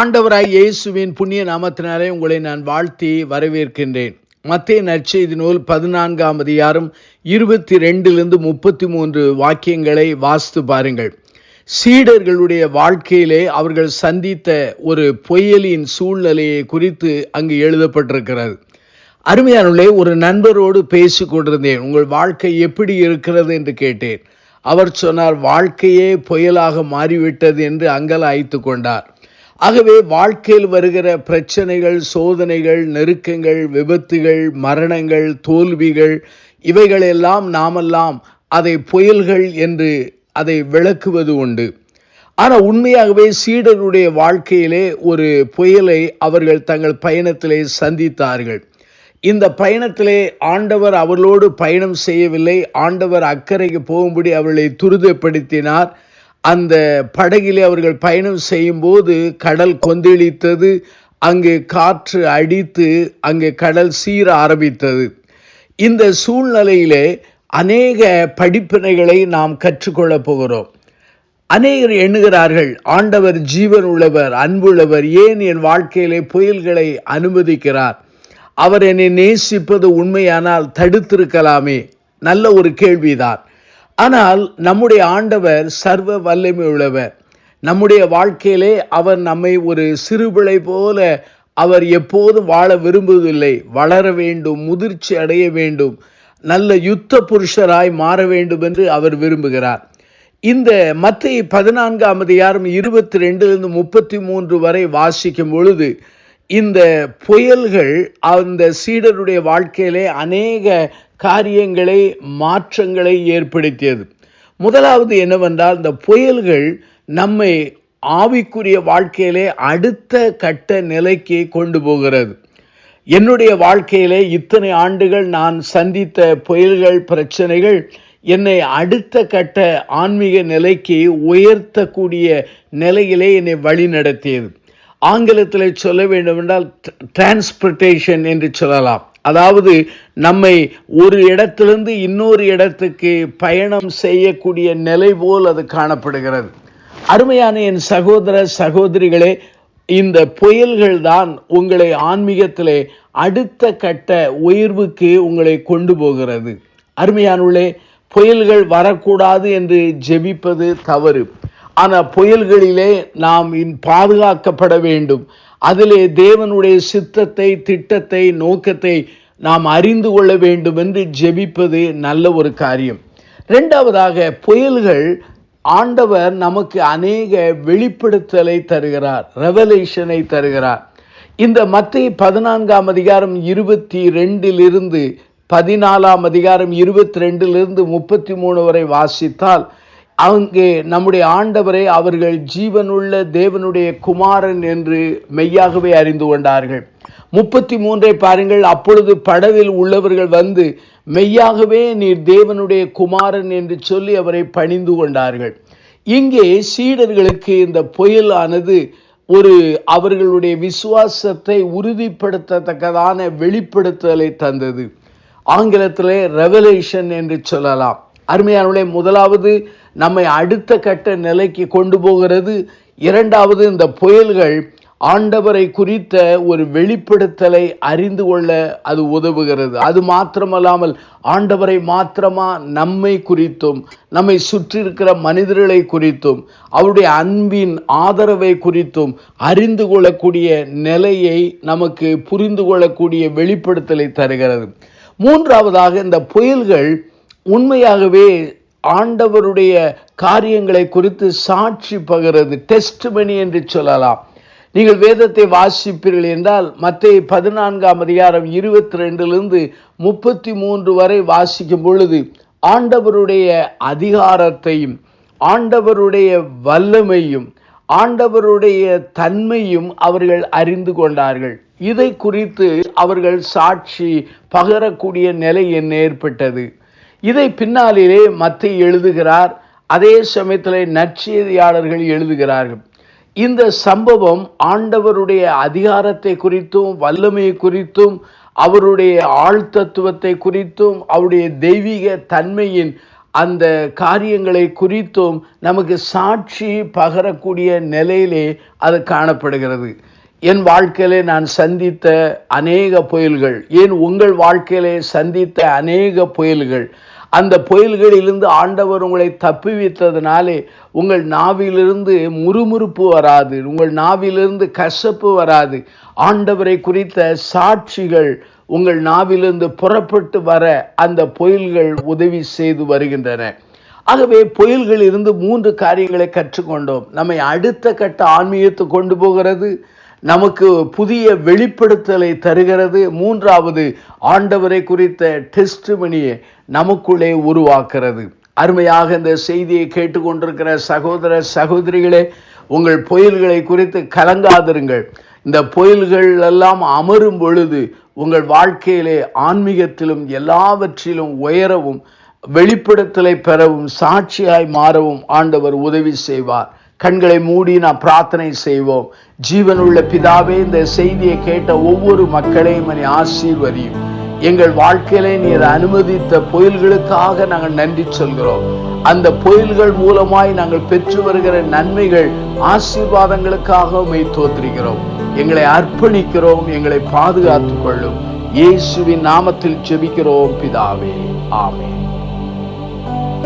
ஆண்டவராய் இயேசுவின் புண்ணிய நாமத்தினாலே உங்களை நான் வாழ்த்தி வரவேற்கின்றேன். மத்தேயு நற்செய்தி நூல் 14ஆம் அதிகாரம் 22 33 வாக்கியங்களை வாசித்து பாருங்கள். சீடர்களுடைய வாழ்க்கையிலே அவர்கள் சந்தித்த ஒரு புயலின் சூழ்நிலையை குறித்து அங்கு எழுதப்பட்டிருக்கிறது. அருமையானவர்களே, ஒரு நண்பரோடு பேசிக் கொண்டிருந்தேன். உங்கள் வாழ்க்கை எப்படி இருக்கிறது என்று கேட்டேன். அவர் சொன்னார், வாழ்க்கையே புயலாக மாறிவிட்டது என்று அங்கலாய்த்து கொண்டார். ஆகவே வாழ்க்கையில் வருகிற பிரச்சனைகள், சோதனைகள், நெருக்கங்கள், விபத்துகள், மரணங்கள், தோல்விகள், இவைகளெல்லாம் நாமெல்லாம் அதை புயல்கள் என்று அதை விளக்குவது உண்டு. ஆனால் உண்மையாகவே சீடருடைய வாழ்க்கையிலே ஒரு புயலை அவர்கள் தங்கள் பயணத்திலே சந்தித்தார்கள். இந்த பயணத்திலே ஆண்டவர் அவர்களோடு பயணம் செய்யவில்லை. ஆண்டவர் அக்கறைக்கு போகும்படி அவர்களை துரிதப்படுத்தினார். அந்த படகிலே அவர்கள் பயணம் செய்யும்போது கடல் கொந்தளித்தது. அங்கே காற்று அடித்து அங்கே கடல் சீர ஆரம்பித்தது. இந்த சூழ்நிலையிலே அநேக படிப்பினைகளை நாம் கற்றுக்கொள்ளப் போகிறோம். அநேகர் எண்ணுகிறார்கள், ஆண்டவர் ஜீவன் உள்ளவர், அன்புள்ளவர், ஏன் என் வாழ்க்கையிலே புயல்களை அனுமதிக்கிறார்? அவர் என்னை நேசிப்பது உண்மையானால் தடுத்திருக்கலாமே. நல்ல ஒரு கேள்விதான். ஆனால் நம்முடைய ஆண்டவர் சர்வ வல்லமை உள்ளவர். நம்முடைய வாழ்க்கையிலே அவர் நம்மை ஒரு சிறுபிள்ளை போல அவர் எப்போதும் வாழ விரும்புவதில்லை. வளர வேண்டும், முதிர்ச்சி அடைய வேண்டும், நல்ல யுத்த புருஷராய் மாற வேண்டும் என்று அவர் விரும்புகிறார். இந்த மத்தேயு 14ஆம் அதிகாரம் 22 33 வரை வாசிக்கும் பொழுது இந்த புயல்கள் அந்த சீடருடைய வாழ்க்கையிலே அநேக காரியங்களை, மாற்றங்களை ஏற்படுத்தியது. முதலாவது என்னவென்றால், இந்த புயல்கள் நம்மை ஆவிக்குரிய வாழ்க்கையிலே அடுத்த கட்ட நிலைக்கு கொண்டு போகிறது. என்னுடைய வாழ்க்கையிலே இத்தனை ஆண்டுகள் நான் சந்தித்த புயல்கள், பிரச்சனைகள் என்னை அடுத்த கட்ட ஆன்மீக நிலைக்கு உயர்த்தக்கூடிய நிலையிலே என்னை வழி நடத்தியது. ஆங்கிலத்தில் சொல்ல வேண்டுமென்றால் டிரான்ஸ்போர்ட்டேஷன் என்று சொல்லலாம். அதாவது நம்மை ஒரு இடத்திலிருந்து இன்னொரு இடத்துக்கு பயணம் செய்யக்கூடிய நிலை போல் அது காணப்படுகிறது. அருமையான என் சகோதர சகோதரிகளே, இந்த புயல்கள் தான் உங்களை ஆன்மீகத்திலே அடுத்த கட்ட உயர்வுக்கு உங்களை கொண்டு போகிறது. அருமையானவர்களே, புயல்கள் வரக்கூடாது என்று ஜெபிப்பது தவறு. ஆனால் புயல்களிலே நாம் பாதுகாக்கப்பட வேண்டும். அதிலே தேவனுடைய சித்தத்தை, திட்டத்தை, நோக்கத்தை நாம் அறிந்து கொள்ள வேண்டும் என்று ஜெபிப்பது நல்ல ஒரு காரியம். இரண்டாவதாக, புயல்கள் ஆண்டவர் நமக்கு அநேக வெளிப்படுத்தலை தருகிறார், ரெவலேஷனை தருகிறார். இந்த மத்தேயு 14ஆம் அதிகாரம் 22 14ஆம் அதிகாரம் 22 33 வரை வாசித்தால் அங்கே நம்முடைய ஆண்டவரை அவர்கள் ஜீவனுள்ள தேவனுடைய குமாரன் என்று மெய்யாகவே அறிந்து கொண்டார்கள். 33 பாருங்கள். அப்பொழுது படவில் உள்ளவர்கள் வந்து, மெய்யாகவே நீர் தேவனுடைய குமாரன் என்று சொல்லி அவரை பணிந்து கொண்டார்கள். இங்கே சீடர்களுக்கு இந்த புயலானது ஒரு அவர்களுடைய விசுவாசத்தை உறுதிப்படுத்தத்தக்கதான வெளிப்படுத்தலை தந்தது. ஆங்கிலத்திலே ரெவலேஷன் என்று சொல்லலாம். அருமையானவர்களே, முதலாவது நம்மை அடுத்த கட்ட நிலைக்கு கொண்டு போகிறது. இரண்டாவது, இந்த புயல்கள் ஆண்டவரை குறித்த ஒரு வெளிப்படுத்தலை அறிந்து கொள்ள அது உதவுகிறது. அது மாத்திரமல்லாமல் ஆண்டவரை மாத்திரமா, நம்மை குறித்தும் நம்மை சுற்றி இருக்கிற மனிதர்களை குறித்தும் அவருடைய அன்பின் ஆதரவை குறித்தும் அறிந்து கொள்ளக்கூடிய நிலையை நமக்கு புரிந்து கொள்ளக்கூடிய வெளிப்படுத்தலை தருகிறது. மூன்றாவதாக, இந்த புயல்கள் உண்மையாகவே ஆண்டவருடைய காரியங்களை குறித்து சாட்சி பகிறது, டெஸ்டிமனி என்று சொல்லலாம். நீங்கள் வேதத்தை வாசிப்பீர்கள் என்றால் மத்தேயு 14ஆம் அதிகாரம் 22 33 வரை வாசிக்கும் பொழுது ஆண்டவருடைய அதிகாரத்தையும், ஆண்டவருடைய வல்லமையும், ஆண்டவருடைய தன்மையும் அவர்கள் அறிந்து கொண்டார்கள். இதை குறித்து அவர்கள் சாட்சி பகரக்கூடிய நிலை என்ன ஏற்பட்டது. இதை பின்னாளிலே மத்தேயு எழுதுகிறார். அதே சமயத்தில் நற்செய்தியாளர்கள் எழுதுகிறார்கள். இந்த சம்பவம் ஆண்டவருடைய அதிகாரத்தை குறித்தும், வல்லமையை குறித்தும், அவருடைய ஆழ்தத்துவத்தை குறித்தும், அவருடைய தெய்வீக தன்மையின் அந்த காரியங்களை குறித்தும் நமக்கு சாட்சி பகரக்கூடிய நிலையிலே அது காணப்படுகிறது. என் வாழ்க்கையிலே நான் சந்தித்த அநேக புயல்கள், ஏன் உங்கள் வாழ்க்கையிலே சந்தித்த அநேக புயல்கள், அந்த புயல்களிலிருந்து ஆண்டவர் உங்களை தப்புவித்ததினாலே உங்கள் நாவிலிருந்து முறுமுறுப்பு வராது, உங்கள் நாவிலிருந்து கசப்பு வராது. ஆண்டவரை குறித்த சாட்சிகள் உங்கள் நாவிலிருந்து புறப்பட்டு வர அந்த புயல்கள் உதவி செய்து வருகின்றன. ஆகவே புயல்கள் இருந்து 3 காரியங்களை கற்றுக்கொண்டோம். நம்மை அடுத்த கட்ட ஆன்மீகத்துக்கு கொண்டு போகிறது, நமக்கு புதிய வெளிப்படுத்தலை தருகிறது. 3வது, ஆண்டவரை குறித்த டெஸ்டிமனியை நமக்குள்ளே உருவாக்குறது. அருமையாக இந்த செய்தியை கேட்டுக்கொண்டிருக்கிற சகோதர சகோதரிகளே, உங்கள் புயல்களை குறித்து கலங்காதிருங்கள். இந்த புயல்கள் எல்லாம் அமரும் பொழுது உங்கள் வாழ்க்கையிலே ஆன்மீகத்திலும் எல்லாவற்றிலும் உயரவும் வெளிப்படுத்தலை பெறவும் சாட்சியாய் மாறவும் ஆண்டவர் உதவி செய்வார். கண்களை மூடி நாம் பிரார்த்தனை செய்வோம். ஜீவனுள்ள பிதாவே, இந்த செய்தியை கேட்ட ஒவ்வொரு மக்களையும் நீ ஆசீர்வதியும். எங்கள் வாழ்க்கையிலே நீர் அனுமதித்த புயல்களுக்காக நாங்கள் நன்றி சொல்கிறோம். அந்த புயல்கள் மூலமாய் நாங்கள் பெற்று வருகிற நன்மைகள், ஆசீர்வாதங்களுக்காக உம்மை தோத்திரிக்கிறோம். எங்களை அர்ப்பணிக்கிறோம். எங்களை பாதுகாத்துக் கொள்ளும். இயேசுவின் நாமத்தில் ஜெபிக்கிறோம் பிதாவே, ஆமென்.